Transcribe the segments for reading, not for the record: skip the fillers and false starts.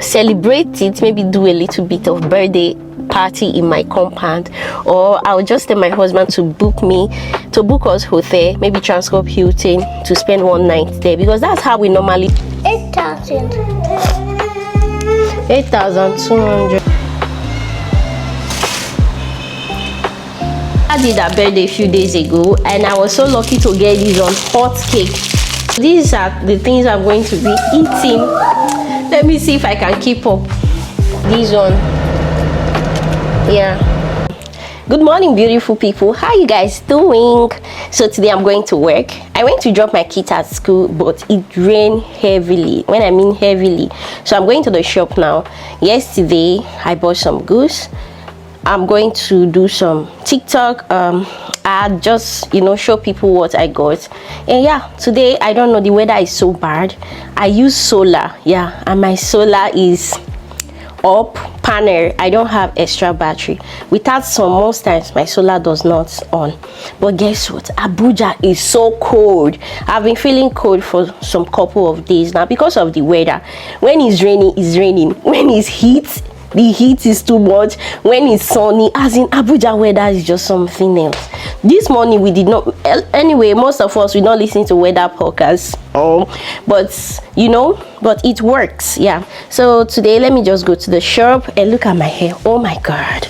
celebrate it, maybe do a little bit of birthday party in my compound, or I'll just tell my husband to book us hotel, maybe Transcorp Hilton, to spend one night there, because that's how we normally 8,200. I did that birthday a few days ago, and I was so lucky to get these on hot cake. These are the things I'm going to be eating. Let me see if I can keep up. These on, yeah. Good morning, beautiful people. How you guys doing? So today I'm going to work. I went to drop my kids at school, but it rained heavily. When I mean heavily, so I'm going to the shop now. Yesterday I bought some goods. I'm going to do some TikTok. I just show people what I got. And yeah, today I don't know, the weather is so bad. I use solar, yeah, and my solar is up panel. I don't have extra battery. Without sun, most times my solar does not on. But guess what, Abuja is so cold. I've been feeling cold for some couple of days now because of the weather. When it's raining, it's raining. When it's heat, the heat is too much. When it's sunny, as in Abuja weather is just something else. This morning we did not, anyway, most of us, we not listen to weather podcasts, but but it works, yeah. So today let me just go to the shop and look at my hair. Oh my god,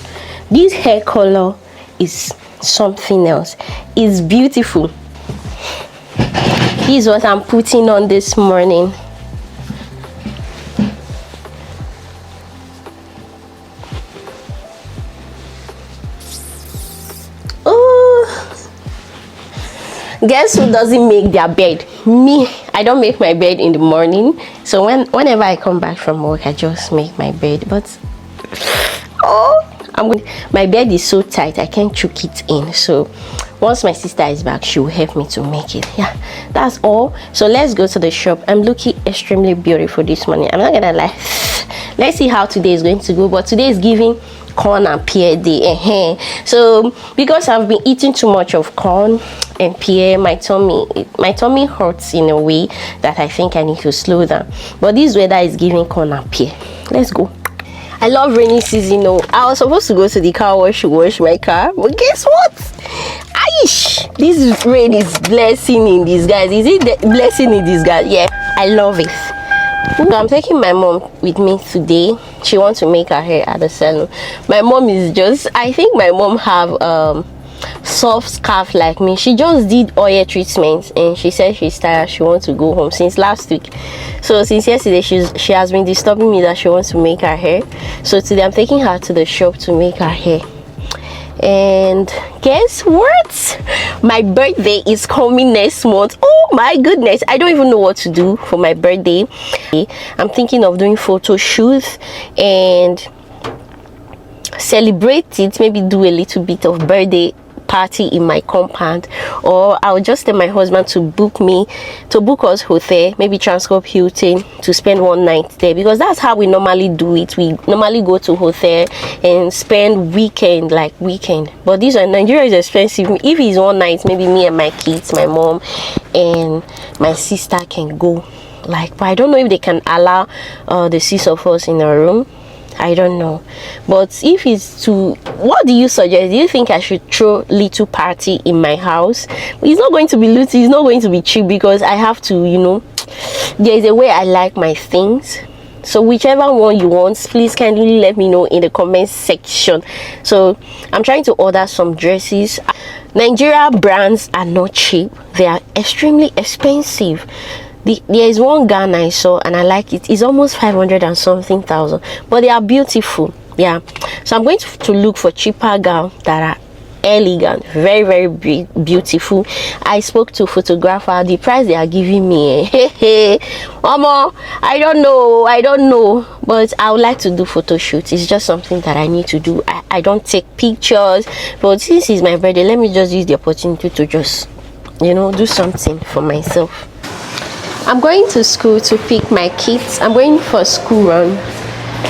this hair color is something else. It's beautiful. This is what I'm putting on this morning. Guess who doesn't make their bed? Me. I don't make my bed in the morning, so whenever I come back from work, I just make my bed. But my bed is so tight, I can't choke it in. So once my sister is back, she will help me to make it. Yeah, that's all. So let's go to the shop. I'm looking extremely beautiful this morning, I'm not gonna lie. Let's see how today is going to go. But today is giving corn and pear day. So because I've been eating too much of corn and pear, my tummy hurts in a way that I think I need to slow down. But this weather is giving corn and pear. Let's go. I love rainy season. I was supposed to go to the car wash to wash my car, but guess what? Aish, this rain is blessing in disguise. Is it the blessing in disguise? Yeah, I love it. So I'm taking my mom with me today. She wants to make her hair at the salon. My mom is just, I think my mom have soft scarf like me. She just did oil treatment and she said she's tired. She wants to go home since last week. So since yesterday she has been disturbing me that she wants to make her hair. So today I'm taking her to the shop to make her hair. And guess what, my birthday is coming next month. Oh my goodness, I don't even know what to do for my birthday. I'm thinking of doing photo shoots and celebrate it, maybe do a little bit of birthday party in my compound, or I'll just tell my husband to book us hotel, maybe Transcorp Hilton, to spend one night there, because that's how we normally do it. We normally go to hotel and spend weekend. But this one, Nigeria is expensive. If it's one night, maybe me and my kids, my mom and my sister can go. But I don't know if they can allow the 6 of us in a room. I don't know. But if it's to, what do you suggest? Do you think I should throw little party in my house? It's not going to be little, it's not going to be cheap, because I have to, there's a way I like my things. So whichever one you want, please kindly let me know in the comment section. So I'm trying to order some dresses. Nigeria brands are not cheap, they are extremely expensive. There is one gown I saw and I like it. It's almost 500 and something thousand, but they are beautiful. Yeah, so I'm going to look for cheaper gowns that are elegant, very very beautiful. I spoke to photographer. The price they are giving me, mama, I don't know, but I would like to do photo shoot. It's just something that I need to do. I don't take pictures, but since it's my birthday, let me just use the opportunity to just do something for myself. I'm going to school to pick my kids. I'm going for a school run.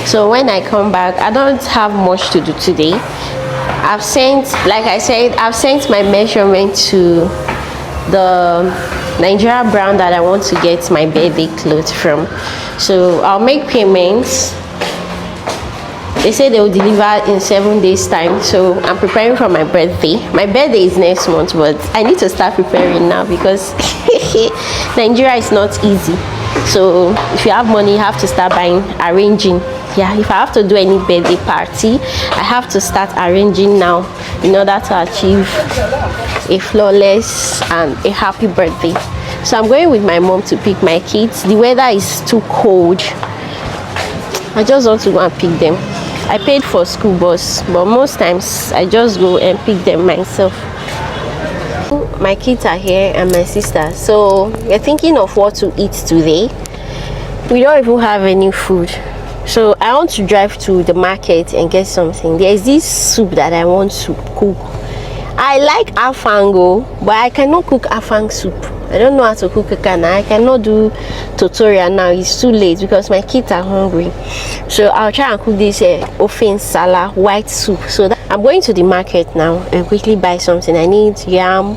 So when I come back, I don't have much to do today. Like I said, I've sent my measurement to the Nigeria brand that I want to get my birthday clothes from. So I'll make payments. They say they will deliver in 7 days time, so I'm preparing for my birthday. My birthday is next month, but I need to start preparing now because Nigeria is not easy. So if you have money, you have to start buying, arranging. Yeah, if I have to do any birthday party, I have to start arranging now in order to achieve a flawless and a happy birthday. So I'm going with my mom to pick my kids. The weather is too cold. I just want to go and pick them. I paid for school bus, but most times I just go and pick them myself. My kids are here and my sister, so we're thinking of what to eat today. We don't even have any food, so I want to drive to the market and get something. There's this soup that I want to cook. I like afango, but I cannot cook afang soup. I don't know how to cook akana. I cannot do tutorial now. It's too late because my kids are hungry. So I'll try and cook this ofen sala white soup. So that I'm going to the market now and quickly buy something. I need yam,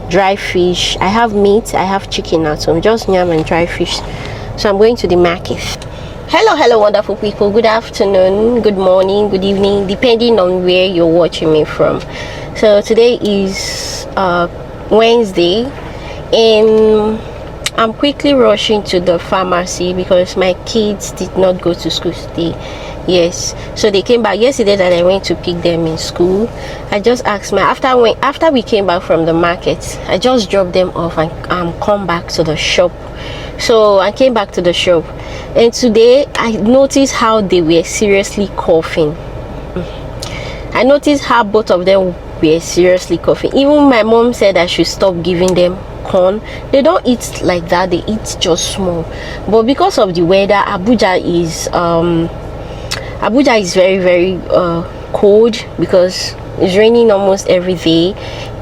dry fish. I have meat. I have chicken at home. Just yam and dry fish. So I'm going to the market. Hello wonderful people. Good afternoon, good morning, good evening, depending on where you're watching me from. So today is Wednesday, and I'm quickly rushing to the pharmacy because my kids did not go to school today. Yes, so they came back yesterday that I went to pick them in school. I just asked my after we came back from the market, I just dropped them off and come back to the shop. So I came back to the shop, and today I noticed how they were seriously coughing. I noticed how both of them were seriously coughing. Even my mom said I should stop giving them corn. They don't eat like that, they eat just small. But because of the weather, Abuja is very cold because it's raining almost every day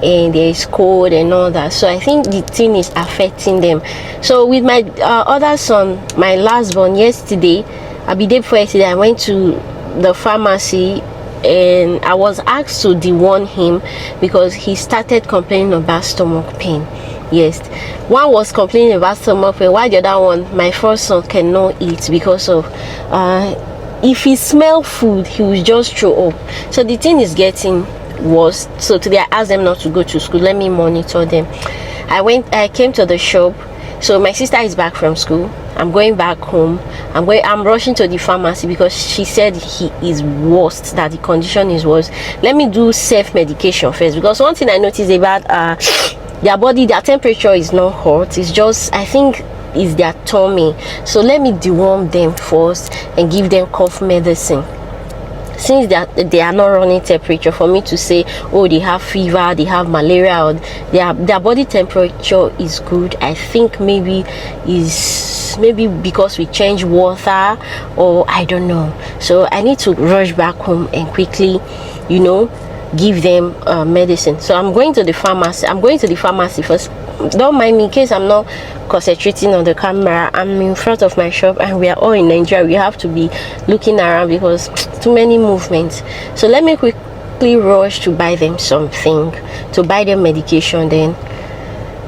and there is cold and all that. So I think the thing is affecting them. So with my other son, my last born, yesterday, the day before yesterday, I went to the pharmacy and I was asked to deworm him because he started complaining about stomach pain. Yes, one was complaining about stomach pain, while the other one, my first son, cannot eat because of if he smell food, he will just throw up. So the thing is getting worse. So today I asked them not to go to school. Let me monitor them. I came to the shop. So my sister is back from school. I'm going back home. I'm rushing to the pharmacy because she said he is worse, that the condition is worse. Let me do self-medication first, because one thing I noticed about their body, their temperature is not hot. It's just, I think, is their tummy. So let me deworm them first and give them cough medicine, since they are not running temperature, for me to say, oh, they have fever, they have malaria, or their body temperature is good. I think maybe because we change water, or I don't know. So I need to rush back home and quickly, give them medicine. So I'm going to the pharmacy first. Don't mind me in case I'm not concentrating on the camera. I'm in front of my shop and we are all in Nigeria. We have to be looking around because too many movements. So let me quickly rush to buy them something, to buy them medication. Then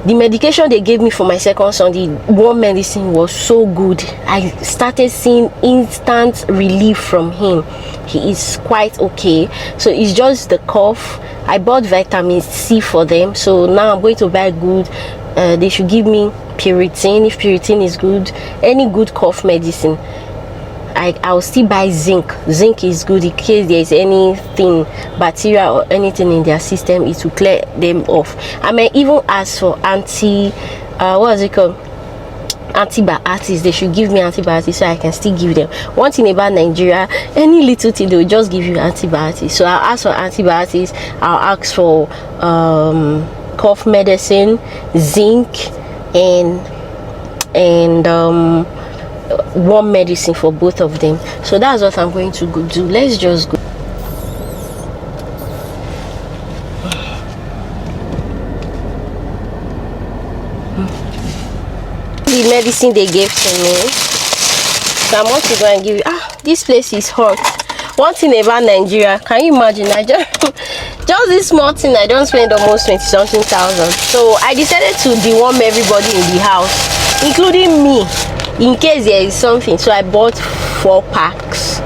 the medication they gave me for my second son, the warm medicine, was so good. I started seeing instant relief from him. He is quite okay. So it's just the cough. I bought vitamin C for them, so now I'm going to buy good. They should give me Piriton. If Piriton is good, any good cough medicine. I'll still buy zinc. Zinc is good in case there is anything, bacteria or anything in their system. It will clear them off. I may even ask for antibiotics. They should give me antibiotics so I can still give them. One thing about Nigeria, any little thing they will just give you antibiotics. So I'll ask for antibiotics. I'll ask for cough medicine, zinc, and warm medicine for both of them. So that's what I'm going to go do. Let's just go. The medicine they gave to me, so I want to go and give you. This place is hot. One thing about Nigeria, can you imagine? Just this small thing, I don't spend almost 20 something thousand. So I decided to deworm everybody in the house, including me, in case there is something. So I bought 4 packs.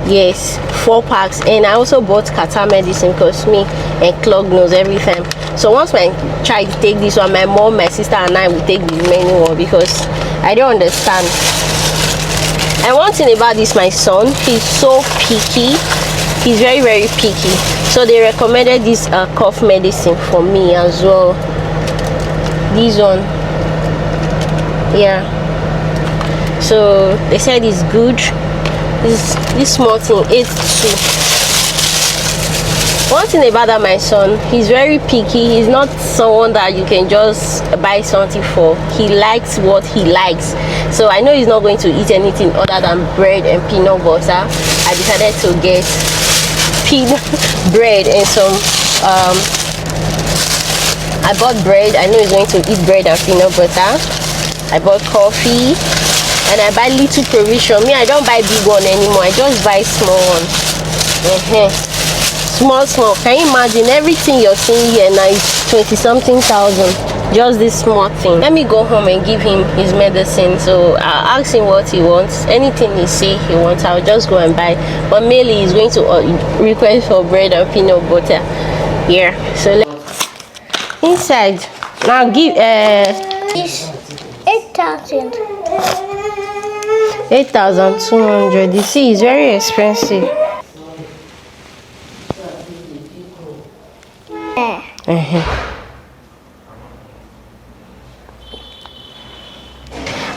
Yes, 4 packs. And I also bought catarrh medicine because me and clog nose every time. So once my child take this one, my mom, my sister and I will take the remaining one because I don't understand. And one thing about this, my son, he's so picky. He's very, very picky. So they recommended this cough medicine for me as well. This one. Yeah. So they said it's good. This small thing, 8.2. One thing about that, my son, he's very picky. He's not someone that you can just buy something for. He likes what he likes. So I know he's not going to eat anything other than bread and peanut butter. I decided to get peanut bread and some I bought bread. I know he's going to eat bread and peanut butter. I bought coffee and I buy little provision. Me, I don't buy big one anymore. I just buy small one. Small. Can you imagine everything you're seeing here now is 20 something thousand, just this small thing. Let me go home and give him his medicine. So I'll ask him what he wants. Anything he say he wants, I'll just go and buy. But mainly he's going to request for bread and peanut butter. Yeah, so inside now give 8,000. 8,200. You see, it's very expensive.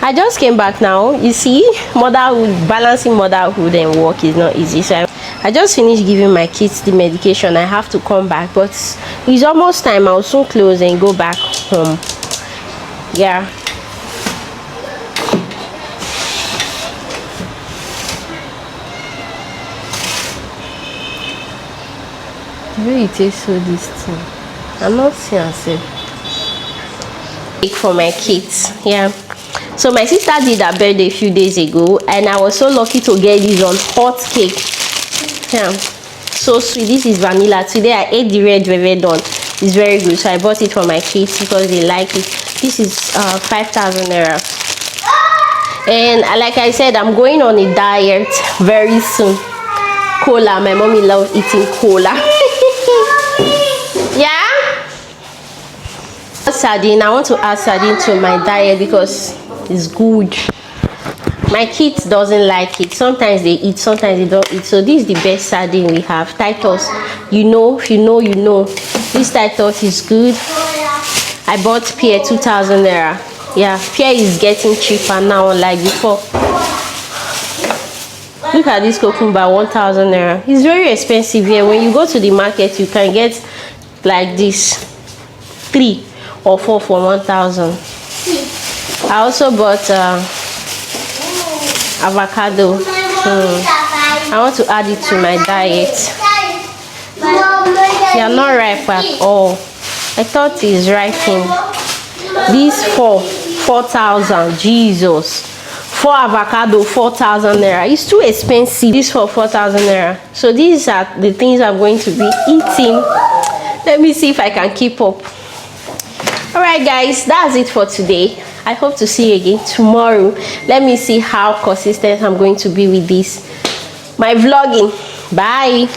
I just came back now. You see, balancing motherhood and work is not easy. So I just finished giving my kids the medication. I have to come back, but it's almost time. I'll soon close and go back home. Yeah. The way it is so this thing, I'm not seeing for my kids. Yeah. So my sister did her birthday a few days ago, and I was so lucky to get this on hot cake. Yeah. So sweet. This is vanilla. Today I ate the red velvet one. It's very good. So I bought it for my kids because they like it. This is 5,000 naira. And like I said, I'm going on a diet very soon. Cola. My mommy loves eating cola. Yeah. Sardine. I want to add sardine to my diet because it's good. My kids doesn't like it. Sometimes they eat, sometimes they don't eat. So this is the best sardine we have. Titus. You know. This Titus is good. I bought pear 2,000 naira. Yeah, pear is getting cheaper now, unlike before. Look at this cucumber, 1,000 naira. It's very expensive here. When you go to the market, you can get like this 3 or 4 for 1,000. I also bought avocado. I want to add it to my diet. They are not ripe at all. I thought it's ripening. These 4,000. Jesus. 4 avocado, 4,000 naira. It's too expensive. This for 4,000 naira. So these are the things I'm going to be eating. Let me see if I can keep up. Alright guys, that's it for today. I hope to see you again tomorrow. Let me see how consistent I'm going to be with this. My vlogging. Bye.